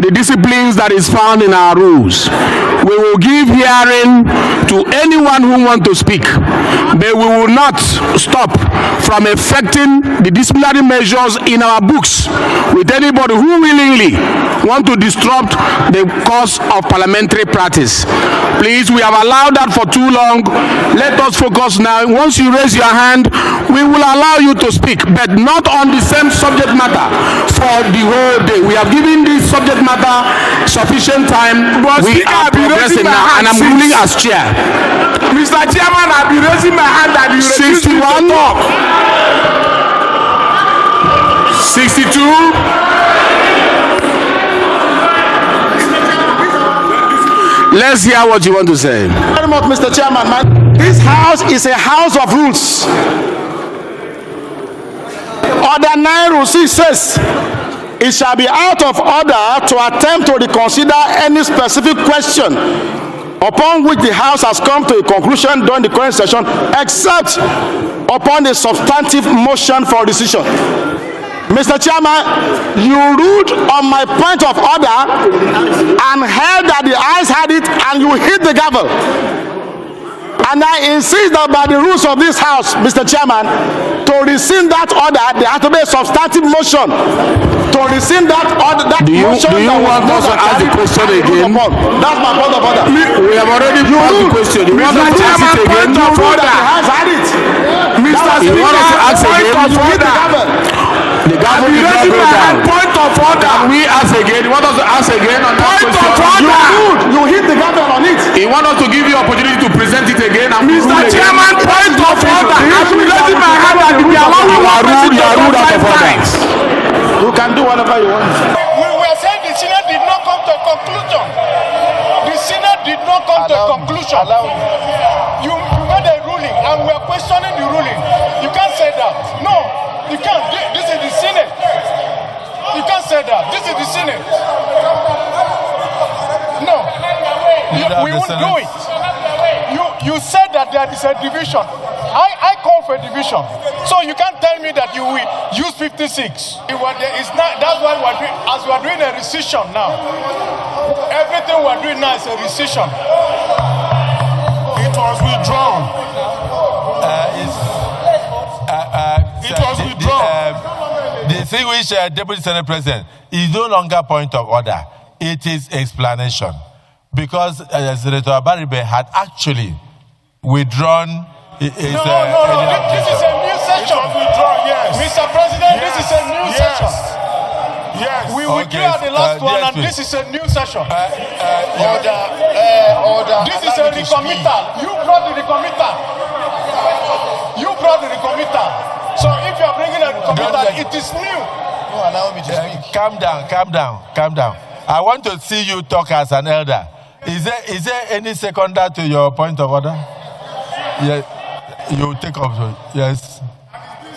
the disciplines that is found in our rules. We will give hearing to anyone who wants to speak, but we will not stop from effecting the disciplinary measures in our books with anybody who willingly want to disrupt the course of parliamentary practice. Please, we have allowed that for too long. Let us focus now. Once you raise your hand, we will allow you to speak, but not on the same subject matter for the whole day. We have given this subject matter sufficient time. But we are progressing now, and I'm ruling as chair. Mr. Chairman, I've been raising my hand that you refuse to talk. 62. Let's hear what you want to say. Very much, Mr. Chairman. This house is a house of rules. Order 9 Rule 6 says, it shall be out of order to attempt to reconsider any specific question upon which the House has come to a conclusion during the current session, except upon a substantive motion for decision. Mr. Chairman, you ruled on my point of order and held that the ayes had it and you hit the gavel. And I insist that by the rules of this House, Mr. Chairman, to rescind that order, there has to be a substantive motion. To rescind that order, that motion. Do you want us to ask the question again? That's my point of order. We have already asked the question. You want us to ask it again? You ruled that the House had it. Mr. Speaker, you want us to ask again? The gavel did not go down. Point of order. Can we ask again? You want us to ask again on that Point question? of order. You hit the gavel on it. You want us to give you opportunity to present it again and Mr. Chairman, point of order. I'm raising my hand and if you allow me one person to talk 5 times. You can do whatever you want. We were saying the Senate did not come to a conclusion. The Senate did not come to a conclusion. You made a ruling and we are questioning the ruling. You can't say that. No, you can't. This is the Senate. You can't say that. This is the Senate. No, we won't do it. You said that there is a division. I call for a division. So you can't tell me that you will use 56. That's why we're doing, as we are doing a rescission now. Everything we're doing now is a rescission. It was withdrawn. It was withdrawn. The distinguished Deputy Senate President is no longer point of order. It is explanation. Because Senator Abaribe had actually withdrawn his... This is a new session. It was withdrawn, yes. Mr. President, yes. This is a new session. Yes. We withdrew at the last one and this is a new session. Order. This is a recommittal. You brought the recommittal. So if you are bringing a recommittal, it is new. No, allow me to speak. Calm down. I want to see you talk as an elder. Is there any seconder to your point of order? Yes. You take up. Yes.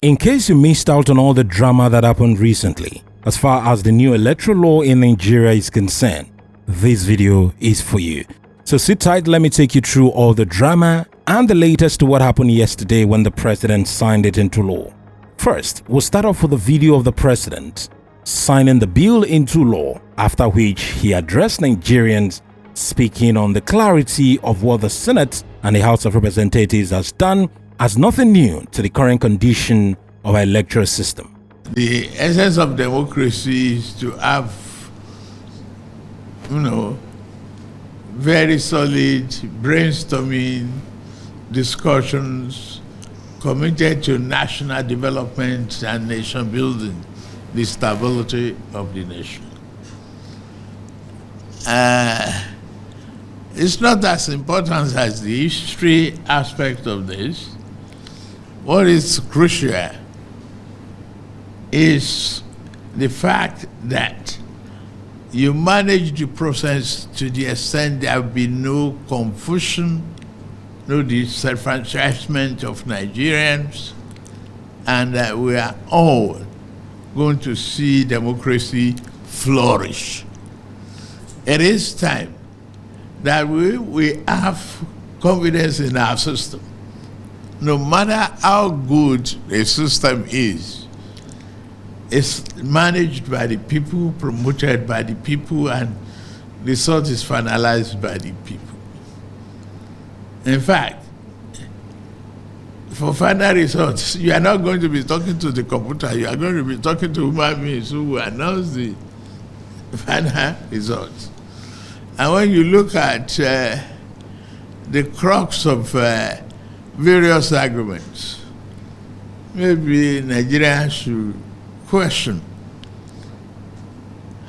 In case you missed out on all the drama that happened recently, as far as the new electoral law in Nigeria is concerned, this video is for you. So sit tight, let me take you through all the drama and the latest to what happened yesterday when the president signed it into law. First, we'll start off with a video of the president signing the bill into law, after which he addressed Nigerians speaking on the clarity of what the Senate and the House of Representatives has done as nothing new to the current condition of our electoral system. The essence of democracy is to have, very solid brainstorming discussions committed to national development and nation building, the stability of the nation. It's not as important as the history aspect of this. What is crucial is the fact that you manage the process to the extent there will be no confusion, no disenfranchisement of Nigerians, and that we are all going to see democracy flourish. It is time that we have confidence in our system. No matter how good a system is, It's managed by the people, promoted by the people, and the result is finalized by the people. In fact, for final results, you are not going to be talking to the computer, you are going to be talking to human beings who will announce the final results. And when you look at the crux of various arguments, maybe Nigeria should question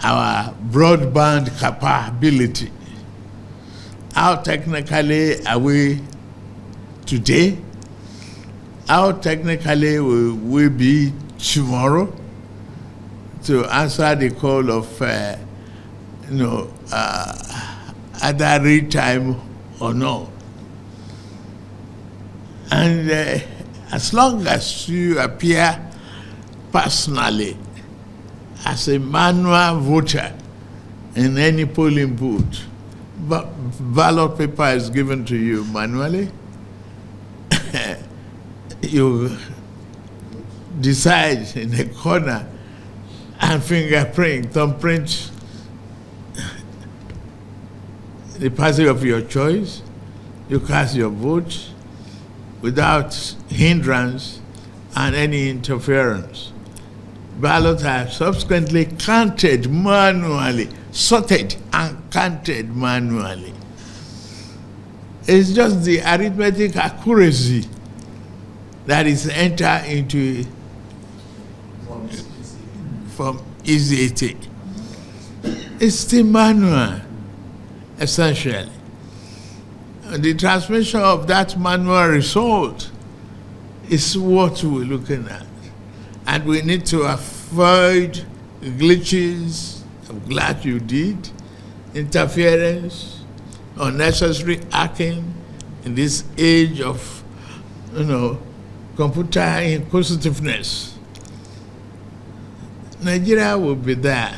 our broadband capability. How technically are we today? How technically will we be tomorrow to answer the call of either real time or no? And as long as you appear personally as a manual voter in any polling booth, but ballot paper is given to you manually, you decide in a corner and fingerprint, thumbprint the party of your choice, you cast your vote without hindrance and any interference. Ballots are subsequently counted manually, sorted and counted manually. It's just the arithmetic accuracy that is entered into from easy. It's still manual, essentially. The transmission of that manual result is what we're looking at. And we need to avoid glitches, I'm glad you did, interference, unnecessary hacking in this age of, computer inquisitiveness. Nigeria will be there.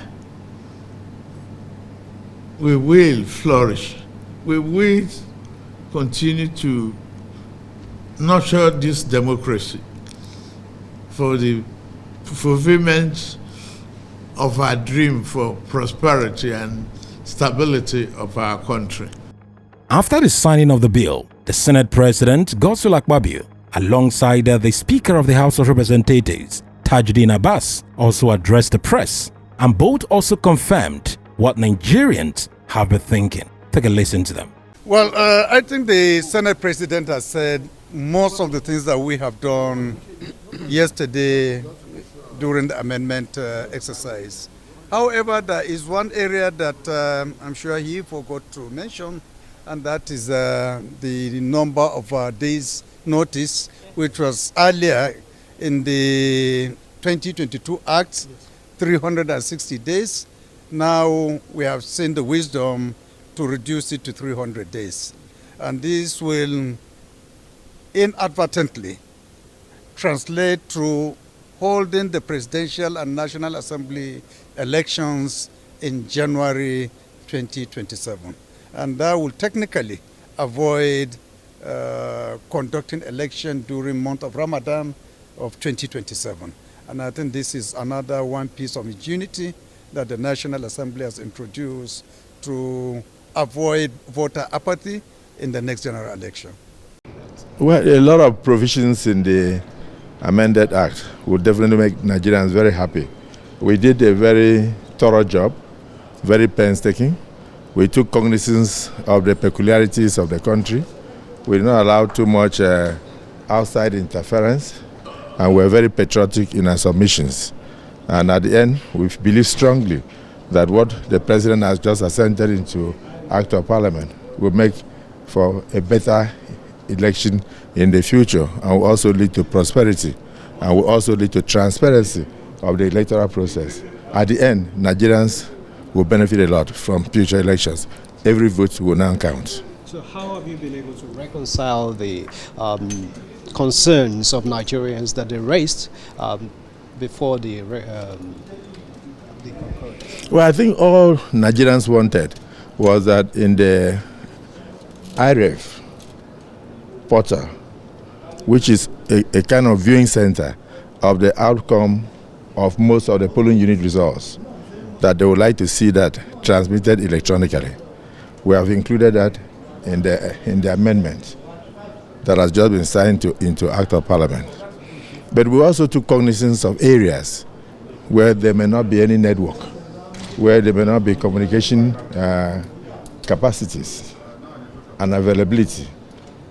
We will flourish. We will continue to nurture this democracy for the fulfillment of our dream for prosperity and stability of our country. After the signing of the bill, the Senate President, Godswill Akpabio, alongside the Speaker of the House of Representatives, Tajuddin Abbas, also addressed the press, and both also confirmed what Nigerians have been thinking. Take a listen to them. Well, I think the Senate President has said most of the things that we have done yesterday during the amendment exercise. However, there is one area that I'm sure he forgot to mention, and that is the number of days notice, which was earlier in the 2022 Act, 360 days. Now we have seen the wisdom to reduce it to 300 days. And this will inadvertently translate to holding the presidential and National Assembly elections in January 2027. And that will technically avoid conducting election during month of Ramadan of 2027. And I think this is another one piece of unity that the National Assembly has introduced to avoid voter apathy in the next general election. Well, a lot of provisions in the amended act will definitely make Nigerians very happy. We did a very thorough job, very painstaking. We took cognizance of the peculiarities of the country. We did not allow too much outside interference, and we're very patriotic in our submissions. And at the end, we believe strongly that what the President has just assented into Act of Parliament will make for a better election in the future, and will also lead to prosperity, and will also lead to transparency of the electoral process. At the end, Nigerians will benefit a lot from future elections. Every vote will now count. So how have you been able to reconcile the concerns of Nigerians that they raised before the concurrence? Well, I think all Nigerians wanted was that in the IREF portal, which is a kind of viewing center of the outcome of most of the polling unit results that they would like to see that transmitted electronically. We have included that in the amendment that has just been signed into Act of Parliament. But we also took cognizance of areas where there may not be any network, where there may not be communication capacities and availability.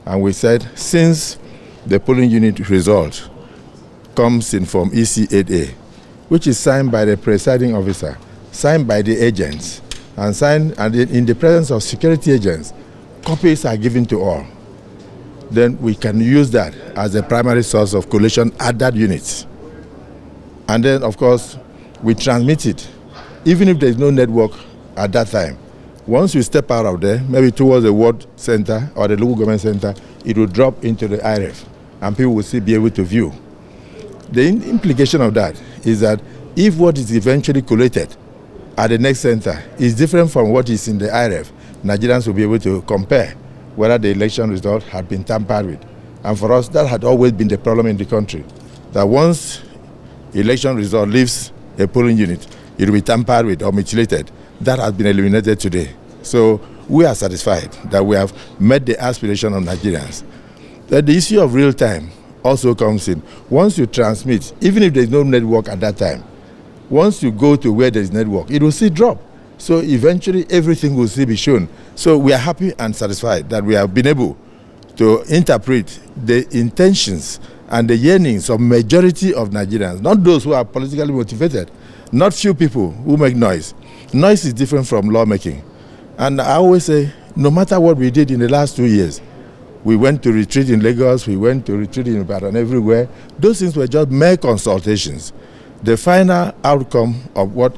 And we said, since the polling unit result comes in Form EC8A, which is signed by the presiding officer, signed by the agents, and signed and in the presence of security agents, copies are given to all. Then we can use that as a primary source of collation at that unit. And then, of course, we transmit it, even if there is no network at that time. Once we step out of there, maybe towards the ward center or the local government center, it will drop into the IRF, and people will still be able to view. The implication of that is that if what is eventually collated at the next center is different from what is in the IRF, Nigerians will be able to compare whether the election result had been tampered with. And for us, that had always been the problem in the country, that once election result leaves a polling unit, it will be tampered with or mutilated. That has been eliminated today. So we are satisfied that we have met the aspiration of Nigerians. That the issue of real time also comes in. Once you transmit, even if there is no network at that time, once you go to where there is network, it will still drop. So eventually everything will still be shown. So we are happy and satisfied that we have been able to interpret the intentions and the yearnings of majority of Nigerians, not those who are politically motivated, not few people who make noise. Noise is different from lawmaking. And I always say, no matter what we did in the last 2 years, we went to retreat in Lagos, we went to retreat in Ibadan, everywhere. Those things were just mere consultations. The final outcome of what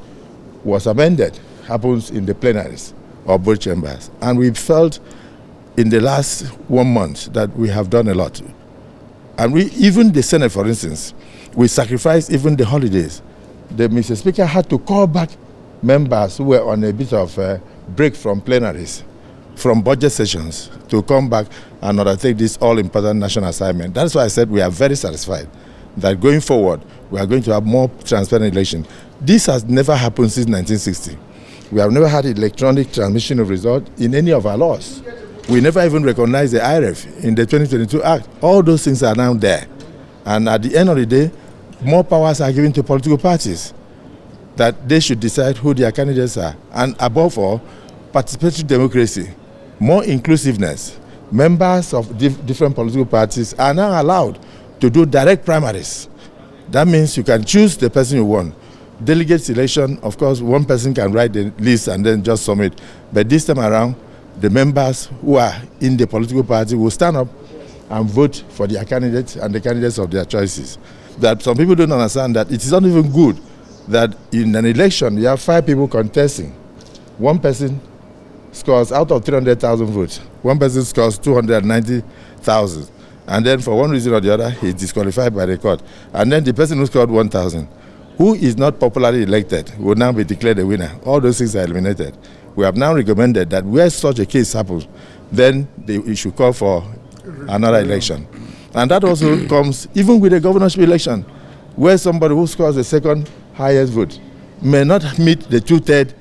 was amended happens in the plenaries of both chambers. And we felt in the last 1 month that we have done a lot. And even the Senate, for instance, we sacrificed even the holidays. The Mr. Speaker had to call back members who were on a bit of a break from plenaries, from budget sessions, to come back and undertake this all-important national assignment. That's why I said we are very satisfied that going forward, we are going to have more transparent election. This has never happened since 1960. We have never had electronic transmission of results in any of our laws. We never even recognized the IRF in the 2022 Act. All those things are now there. And at the end of the day, more powers are given to political parties, that they should decide who their candidates are. And above all, participatory democracy, more inclusiveness. Members of different political parties are now allowed to do direct primaries. That means you can choose the person you want. Delegate selection, of course, one person can write the list and then just submit. But this time around, the members who are in the political party will stand up and vote for their candidates and the candidates of their choices. That some people don't understand that it is not even good that in an election you have 5 people contesting. One person scores out of 300,000 votes. One person scores 290,000. And then for one reason or the other, he is disqualified by the court. And then the person who scored 1,000, who is not popularly elected, will now be declared a winner. All those things are eliminated. We have now recommended that where such a case happens, then we should call for another election. And that also comes even with the governorship election, where somebody who scores the second highest vote may not meet the 2/3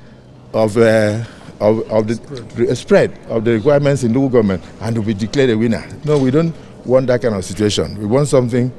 of the spread of the requirements in local government and will be declared a winner. No, we don't want that kind of situation. We want something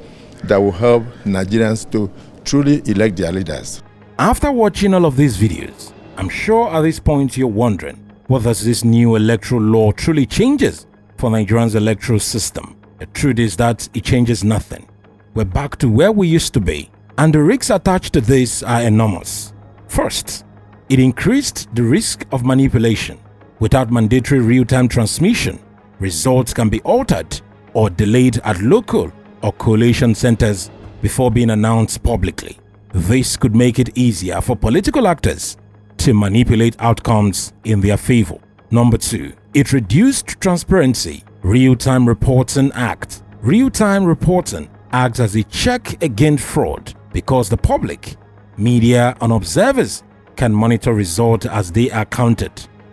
that will help Nigerians to truly elect their leaders. After watching all of these videos, I'm sure at this point you're wondering, what does this new electoral law truly changes for Nigeria's electoral system? The truth is that it changes nothing. We're back to where we used to be, and the risks attached to this are enormous. First, it increased the risk of manipulation. Without mandatory real-time transmission, results can be altered or delayed at local or collation centers before being announced publicly. This could make it easier for political actors to manipulate outcomes in their favor. Number 2, it reduced transparency. Real-time Reporting Act. Real-time reporting acts as a check against fraud because the public, media, and observers can monitor results as they are counted.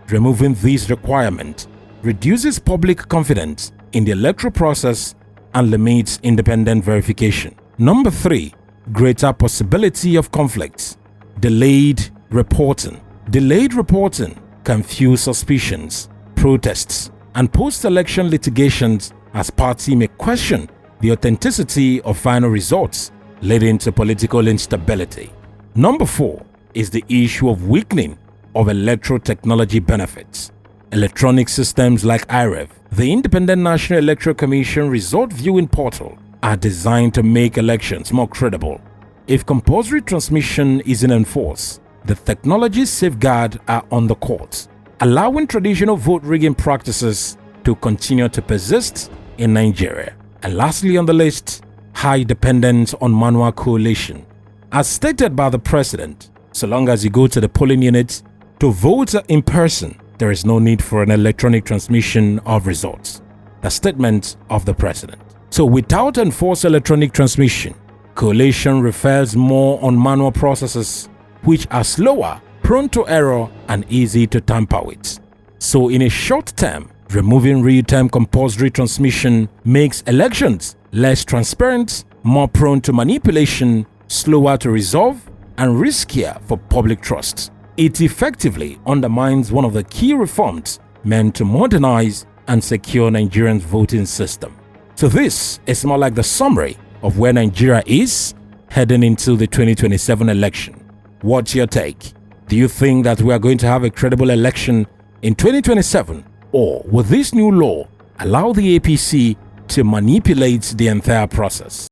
Removing these requirements reduces public confidence in the electoral process and limits independent verification. Number 3, greater possibility of conflicts. Delayed reporting. Delayed reporting can fuel suspicions, protests, and post-election litigations as parties may question the authenticity of final results, leading to political instability. Number 4 is the issue of weakening of electoral technology benefits. Electronic systems like IREV, the Independent National Electoral Commission result viewing portal, are designed to make elections more credible. If compulsory transmission isn't enforced, the technology safeguards are on the courts, allowing traditional vote rigging practices to continue to persist in Nigeria. And lastly on the list, high dependence on manual collation. As stated by the president, so long as you go to the polling unit to vote in person, there is no need for an electronic transmission of results. The statement of the president. So without enforced electronic transmission, collation refers more on manual processes which are slower, prone to error, and easy to tamper with. So in a short term, removing real-time compulsory transmission makes elections less transparent, more prone to manipulation, slower to resolve, and riskier for public trust. It effectively undermines one of the key reforms meant to modernize and secure Nigeria's voting system. So this is more like the summary of where Nigeria is heading into the 2027 election. What's your take? Do you think that we are going to have a credible election in 2027, or will this new law allow the APC to manipulate the entire process?